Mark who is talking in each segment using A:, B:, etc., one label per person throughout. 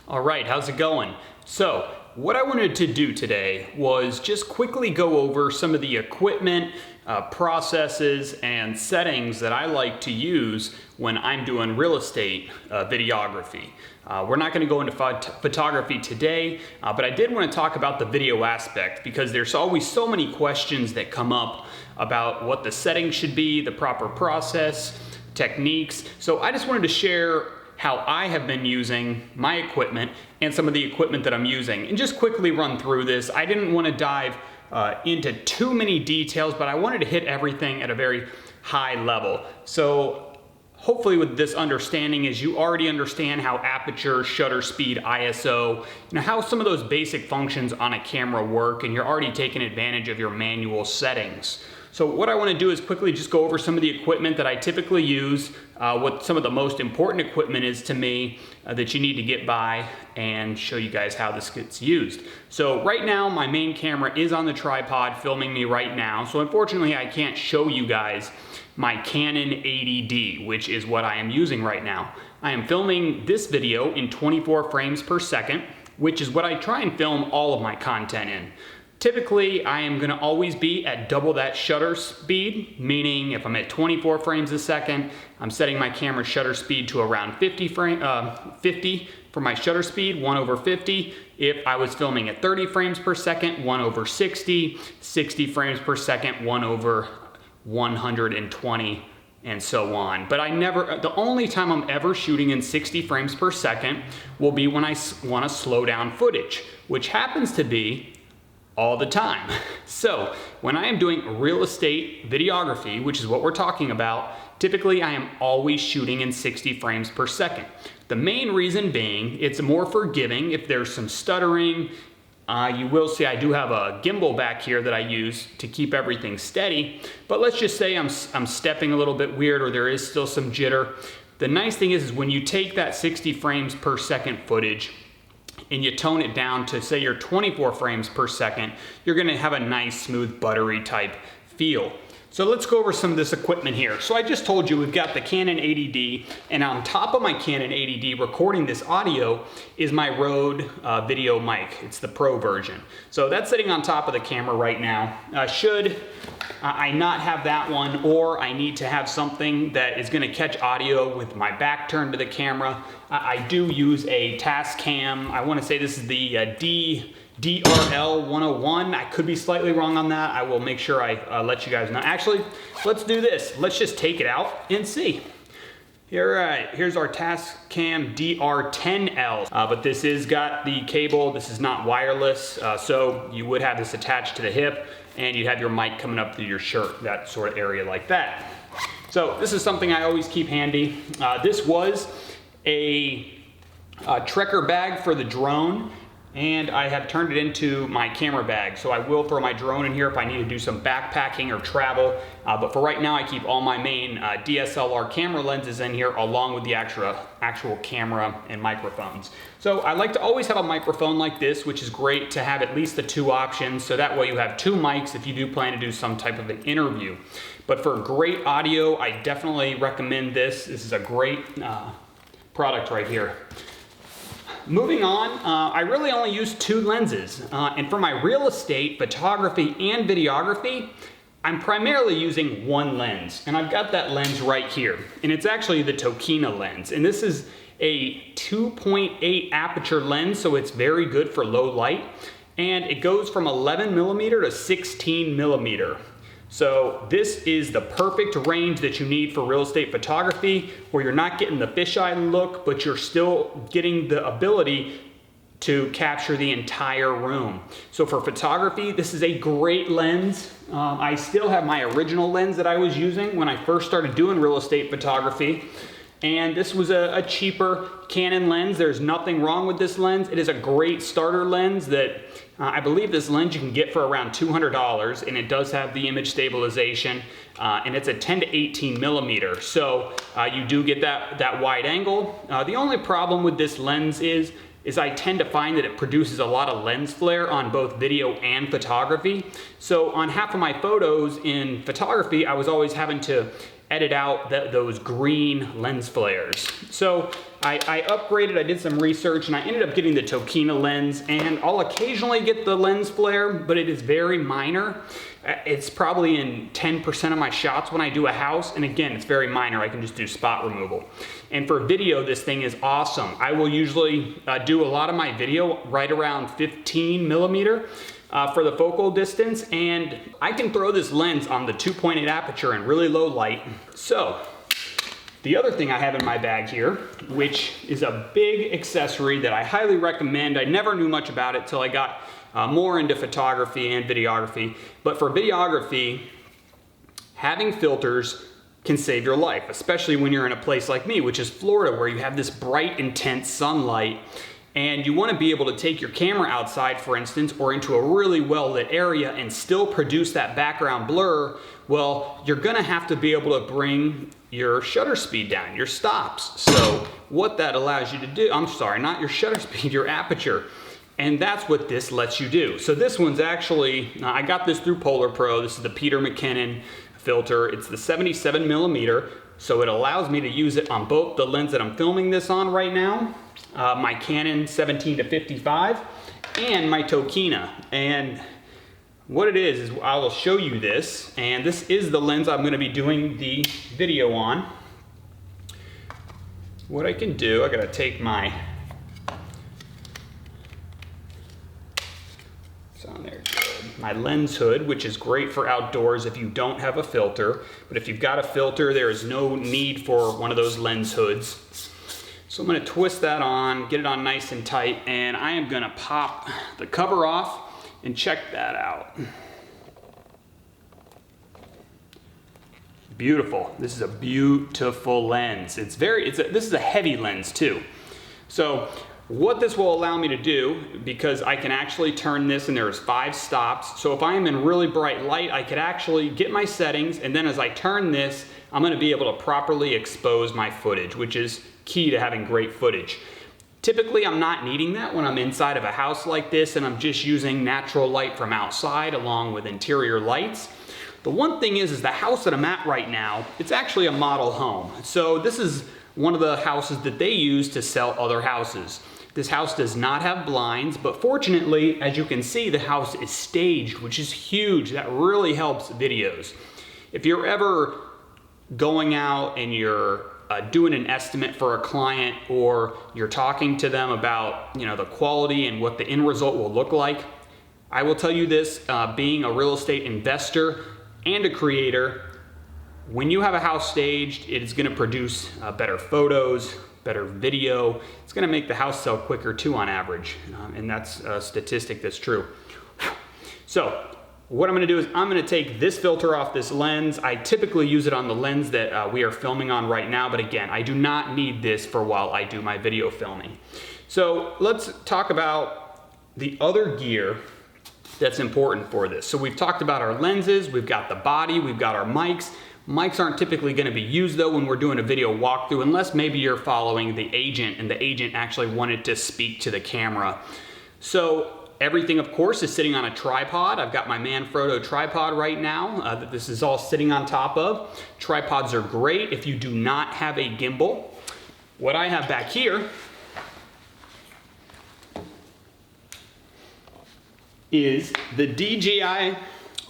A: All right, how's it going? So, what I wanted to do today was just quickly go over some of the equipment, processes, and settings that I like to use when I'm doing real estate videography. We're not going to go into photography today, but I did want to talk about the video aspect because there's always so many questions that come up about what the settings should be, the proper process, techniques. So I just wanted to share how I have been using my equipment and some of the equipment that I'm using, and just quickly run through this. I didn't want to dive into too many details, but I wanted to hit everything at a very high level. So hopefully with this understanding is you already understand how aperture, shutter speed, ISO, how some of those basic functions on a camera work, and you're already taking advantage of your manual settings. So what I want to do is quickly just go over some of the equipment that I typically use, what some of the most important equipment is to me that you need to get by, and show you guys how this gets used. So right now my main camera is on the tripod filming me right now, so unfortunately I can't show you guys my Canon 80D, which is what I am using right now. I am filming this video in 24 frames per second, which is what I try and film all of my content in. Typically, I am going to always be at double that shutter speed, meaning if I'm at 24 frames a second, I'm setting my camera shutter speed to around 50 for my shutter speed, 1/50. If I was filming at 30 frames per second, 1/60, 60 frames per second, 1/120, and so on. But the only time I'm ever shooting in 60 frames per second will be when I want to slow down footage, which happens to be all the time. So when I am doing real estate videography, which is what we're talking about, typically I am always shooting in 60 frames per second. The main reason being, it's more forgiving if there's some stuttering. You will see I do have a gimbal back here that I use to keep everything steady, but let's just say I'm stepping a little bit weird or there is still some jitter. The nice thing is when you take that 60 frames per second footage and you tone it down to say you're 24 frames per second, you're gonna have a nice, smooth, buttery type feel. So let's go over some of this equipment here. So I just told you we've got the Canon 80D, and on top of my Canon 80D recording this audio is my Rode video mic. It's the Pro version. So that's sitting on top of the camera right now. Should I not have that one, or I need to have something that is gonna catch audio with my back turned to the camera, I do use a Tascam. I wanna say this is the DR-10L 101. I could be slightly wrong on that. I will make sure I let you guys know. Actually, let's do this. Let's just take it out and see. Here's our Tascam DR-10L, but this is got the cable. This is not wireless, so you would have this attached to the hip, and you'd have your mic coming up through your shirt, that sort of area like that. So this is something I always keep handy. This was a trekker bag for the drone, and I have turned it into my camera bag. So I will throw my drone in here if I need to do some backpacking or travel. But for right now, I keep all my main DSLR camera lenses in here, along with the actual camera and microphones. So I like to always have a microphone like this, which is great to have at least the two options. So that way you have two mics if you do plan to do some type of an interview. But for great audio, I definitely recommend this. This is a great product right here. Moving on, I really only use two lenses, and for my real estate, photography, and videography, I'm primarily using one lens, and I've got that lens right here, and it's actually the Tokina lens, and this is a 2.8 aperture lens, so it's very good for low light, and it goes from 11mm to 16mm. So this is the perfect range that you need for real estate photography, where you're not getting the fisheye look, but you're still getting the ability to capture the entire room. So for photography, this is a great lens. I still have my original lens that I was using when I first started doing real estate photography. And this was a cheaper Canon lens. There's nothing wrong with this lens. It is a great starter lens that I believe this lens you can get for around $200, and it does have the image stabilization, and it's a 10 to 18mm. So you do get that wide angle. The only problem with this lens is I tend to find that it produces a lot of lens flare on both video and photography. So on half of my photos in photography, I was always having to edit out those green lens flares. So I upgraded, I did some research, and I ended up getting the Tokina lens, and I'll occasionally get the lens flare, but it is very minor. It's probably in 10% of my shots when I do a house, and again, it's very minor. I can just do spot removal. And for video, this thing is awesome. I will usually do a lot of my video right around 15 millimeter. For the focal distance, and I can throw this lens on the 2.8 aperture in really low light. So the other thing I have in my bag here, which is a big accessory that I highly recommend. I never knew much about it till I got more into photography and videography, but for videography, having filters can save your life, especially when you're in a place like me, which is Florida, where you have this bright, intense sunlight. And you want to be able to take your camera outside, for instance, or into a really well-lit area and still produce that background blur. Well, you're going to have to be able to bring your shutter speed down, your stops. So what that allows you to do, I'm sorry, not your shutter speed, your aperture. And that's what this lets you do. So this one's actually, I got this through Polar Pro. This is the Peter McKinnon filter. It's the 77 millimeter. So it allows me to use it on both the lens that I'm filming this on right now, my Canon 17-55, and my Tokina. And what it is I will show you this, and this is the lens I'm going to be doing the video on. What I can do, I got to take my, it's on there, my lens hood, which is great for outdoors if you don't have a filter. But if you've got a filter, there is no need for one of those lens hoods. So I'm going to twist that on, get it on nice and tight, and I am going to pop the cover off and check that out. Beautiful. This is a beautiful lens. This is a heavy lens too. So what this will allow me to do, because I can actually turn this, and there's 5 stops. So if I am in really bright light, I could actually get my settings, and then as I turn this, I'm going to be able to properly expose my footage, which is key to having great footage. Typically, I'm not needing that when I'm inside of a house like this and I'm just using natural light from outside along with interior lights. The one thing is the house that I'm at right now, it's actually a model home. So this is one of the houses that they use to sell other houses. This house does not have blinds, but fortunately, as you can see, the house is staged, which is huge. That really helps videos. If you're ever going out and you're doing an estimate for a client, or you're talking to them about, the quality and what the end result will look like, I will tell you this, being a real estate investor and a creator, when you have a house staged, it is going to produce better photos, better video. It's going to make the house sell quicker too on average, and that's a statistic that's true. So what I'm going to do is I'm going to take this filter off this lens. I typically use it on the lens that we are filming on right now, but again, I do not need this for while I do my video filming. So let's talk about the other gear that's important for this. So we've talked about our lenses, we've got the body, we've got our mics. Mics aren't typically going to be used though when we're doing a video walkthrough, unless maybe you're following the agent and the agent actually wanted to speak to the camera. So everything, of course, is sitting on a tripod. I've got my Manfrotto tripod right now that this is all sitting on top of. Tripods are great if you do not have a gimbal. What I have back here is the DJI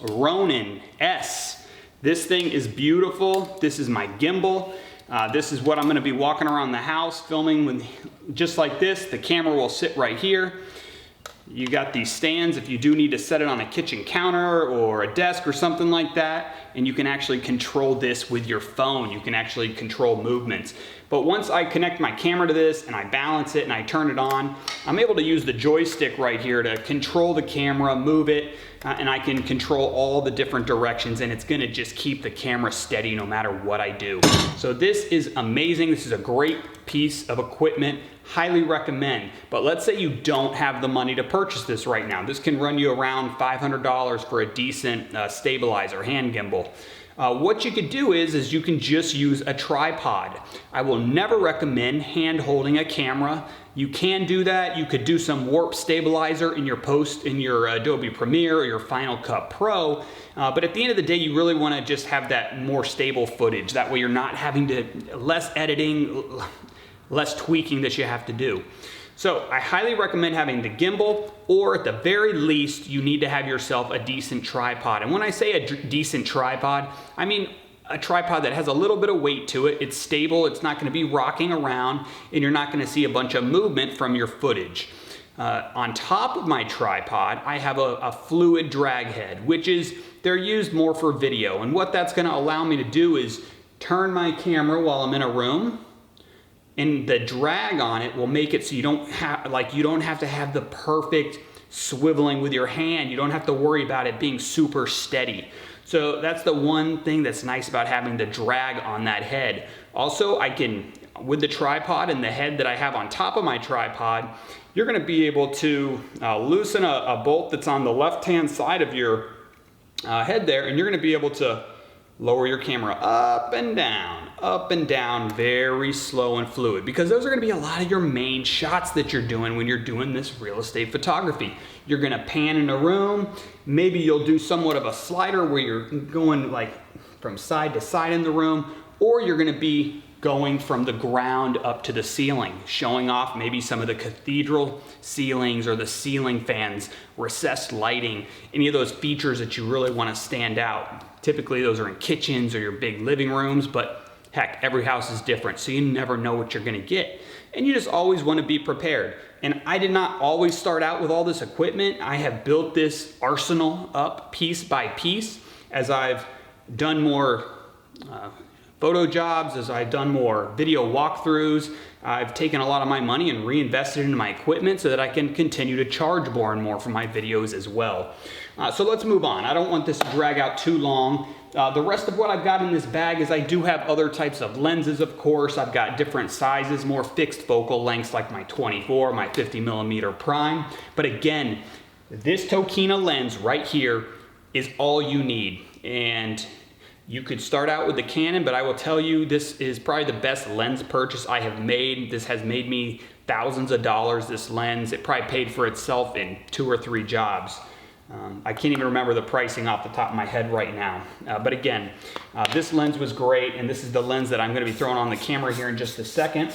A: Ronin S. This thing is beautiful. This is my gimbal. This is what I'm going to be walking around the house filming with, just like this. The camera will sit right here. You got these stands if you do need to set it on a kitchen counter or a desk or something like that, and you can actually control this with your phone. You can actually control movements. But once I connect my camera to this and I balance it and I turn it on, I'm able to use the joystick right here to control the camera, move it, and I can control all the different directions, and it's gonna just keep the camera steady no matter what I do. So this is amazing. This is a great piece of equipment. Highly recommend. But let's say you don't have the money to purchase this right now. This can run you around $500 for a decent stabilizer hand gimbal. What you could do is you can just use a tripod. I will never recommend hand holding a camera. You can do that. You could do some warp stabilizer in your Adobe Premiere or your Final Cut Pro. But at the end of the day, you really want to just have that more stable footage. That way you're not having to, less editing, less tweaking that you have to do. So I highly recommend having the gimbal, or at the very least, you need to have yourself a decent tripod. And when I say a decent tripod, I mean a tripod that has a little bit of weight to it. It's stable, it's not gonna be rocking around, and you're not gonna see a bunch of movement from your footage. On top of my tripod, I have a fluid drag head, which is, they're used more for video. And what that's gonna allow me to do is turn my camera while I'm in a room, and the drag on it will make it so you don't have to have the perfect swiveling with your hand. You don't have to worry about it being super steady. So that's the one thing that's nice about having the drag on that head. Also, I can, with the tripod and the head that I have on top of my tripod, you're gonna be able to loosen a bolt that's on the left-hand side of your head there, and you're gonna be able to lower your camera up and down, very slow and fluid, because those are gonna be a lot of your main shots that you're doing when you're doing this real estate photography. You're gonna pan in a room, maybe you'll do somewhat of a slider where you're going like from side to side in the room, or you're gonna be going from the ground up to the ceiling, showing off maybe some of the cathedral ceilings or the ceiling fans, recessed lighting, any of those features that you really wanna stand out. Typically those are in kitchens or your big living rooms, but heck, every house is different, so you never know what you're gonna get. And you just always wanna be prepared. And I did not always start out with all this equipment. I have built this arsenal up piece by piece as I've done more photo jobs, as I've done more video walkthroughs. I've taken a lot of my money and reinvested into my equipment so that I can continue to charge more and more for my videos as well. So let's move on. I don't want this to drag out too long. The rest of what I've got in this bag is I do have other types of lenses, of course. I've got different sizes, more fixed focal lengths like my 24, my 50mm prime. But again, this Tokina lens right here is all you need. And you could start out with the Canon, but I will tell you this is probably the best lens purchase I have made. This has made me thousands of dollars, this lens. It probably paid for itself in 2 or 3 jobs. I can't even remember the pricing off the top of my head right now. But again, this lens was great, and this is the lens that I'm gonna be throwing on the camera here in just a second.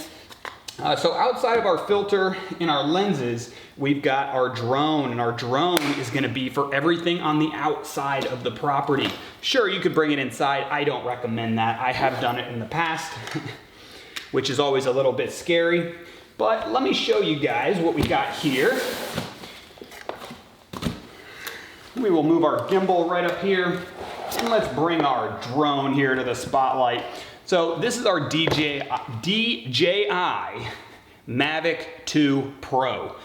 A: So outside of our filter and our lenses, we've got our drone, and our drone is gonna be for everything on the outside of the property. Sure, you could bring it inside. I don't recommend that. I have done it in the past, which is always a little bit scary. But let me show you guys what we got here. We will move our gimbal right up here, and let's bring our drone here to the spotlight. So this is our DJI Mavic 2 Pro.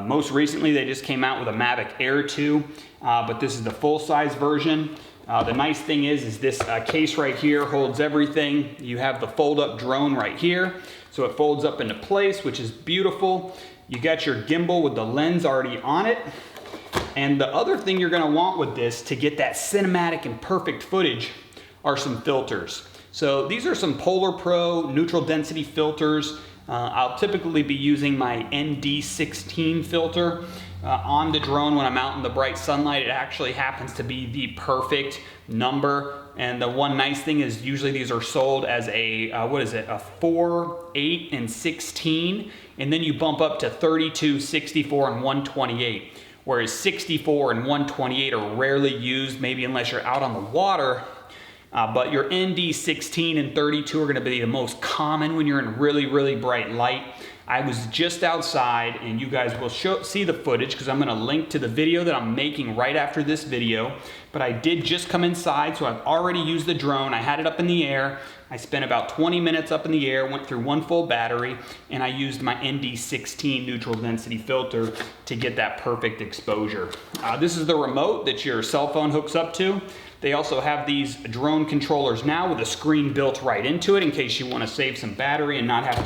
A: Most recently, they just came out with a Mavic Air 2, but this is the full-size version. The nice thing is this case right here holds everything. You have the fold-up drone right here, so it folds up into place, which is beautiful. You got your gimbal with the lens already on it. And the other thing you're gonna want with this to get that cinematic and perfect footage are some filters. So these are some Polar Pro neutral density filters. I'll typically be using my ND16 filter on the drone when I'm out in the bright sunlight. It actually happens to be the perfect number. And the one nice thing is usually these are sold as a, a 4, 8, and 16. And then you bump up to 32, 64, and 128. Whereas 64 and 128 are rarely used, maybe unless you're out on the water. But your ND16 and 32 are gonna be the most common when you're in really, really bright light. I was just outside, and you guys will see the footage because I'm gonna link to the video that I'm making right after this video. But I did just come inside, so I've already used the drone. I had it up in the air. I spent about 20 minutes up in the air, went through 1 full battery, and I used my ND16 neutral density filter to get that perfect exposure. This is the remote that your cell phone hooks up to. They also have these drone controllers now with a screen built right into it in case you want to save some battery and not have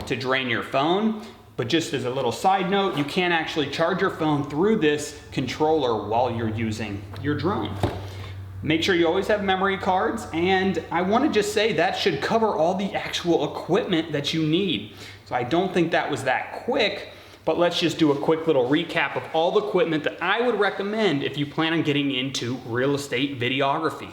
A: to drain your phone. But just as a little side note, you can actually charge your phone through this controller while you're using your drone. Make sure you always have memory cards, and I want to just say that should cover all the actual equipment that you need. So I don't think that was that quick, but let's just do a quick little recap of all the equipment that I would recommend if you plan on getting into real estate videography.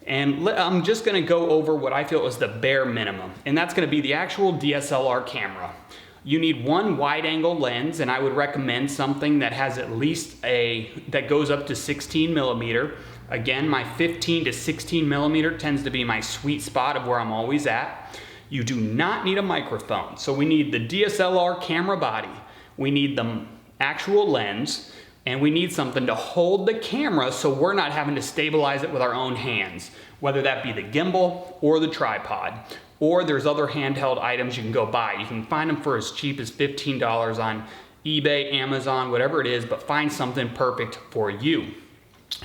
A: And I'm just going to go over what I feel is the bare minimum, and that's going to be the actual DSLR camera. You need one wide angle lens, and I would recommend something that has at least that goes up to 16 millimeter. Again, my 15 to 16 millimeter tends to be my sweet spot of where I'm always at. You do not need a microphone. So we need the DSLR camera body. We need the actual lens, and we need something to hold the camera so we're not having to stabilize it with our own hands, whether that be the gimbal or the tripod. Or there's other handheld items you can go buy. You can find them for as cheap as $15 on eBay, Amazon, whatever it is, but find something perfect for you.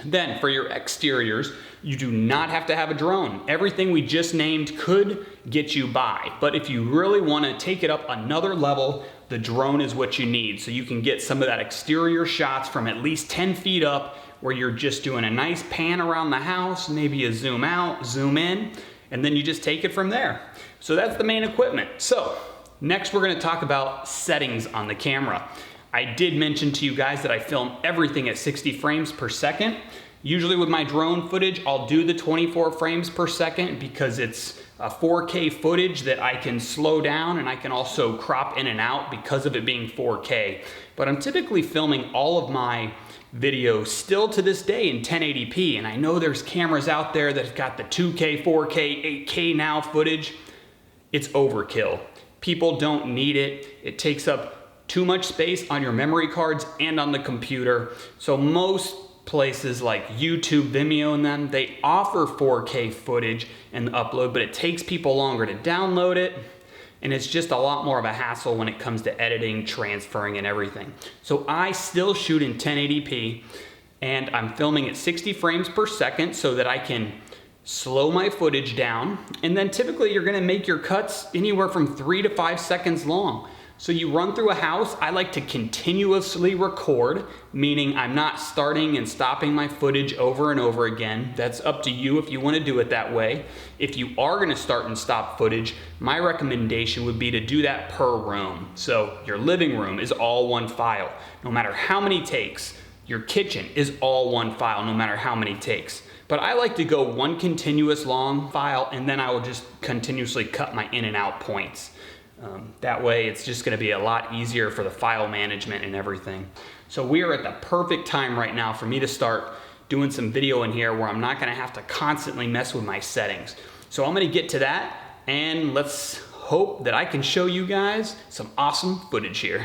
A: Then for your exteriors, you do not have to have a drone. Everything we just named could get you by, but if you really want to take it up another level, the drone is what you need. So you can get some of that exterior shots from at least 10 feet up where you're just doing a nice pan around the house, maybe a zoom out, zoom in, and then you just take it from there. So that's the main equipment. So next we're going to talk about settings on the camera. I did mention to you guys that I film everything at 60 frames per second. Usually with my drone footage, I'll do the 24 frames per second because it's a 4K footage that I can slow down, and I can also crop in and out because of it being 4K. But I'm typically filming all of my videos still to this day in 1080p, and I know there's cameras out there that have got the 2K, 4K, 8K now footage. It's overkill. People don't need it. It takes up too much space on your memory cards and on the computer. So most places like YouTube, Vimeo and them, they offer 4K footage and upload, but it takes people longer to download it, and it's just a lot more of a hassle when it comes to editing, transferring, and everything. So I still shoot in 1080p, and I'm filming at 60 frames per second so that I can slow my footage down, and then typically you're gonna make your cuts anywhere from 3 to 5 seconds long. So you run through a house, I like to continuously record, meaning I'm not starting and stopping my footage over and over again. That's up to you if you want to do it that way. If you are going to start and stop footage, my recommendation would be to do that per room. So your living room is all one file, no matter how many takes. Your kitchen is all one file, no matter how many takes. But I like to go one continuous long file, and then I will just continuously cut my in and out points. That way it's just going to be a lot easier for the file management and everything. So we are at the perfect time right now for me to start doing some video in here where I'm not going to have to constantly mess with my settings. So I'm going to get to that, and let's hope that I can show you guys some awesome footage here.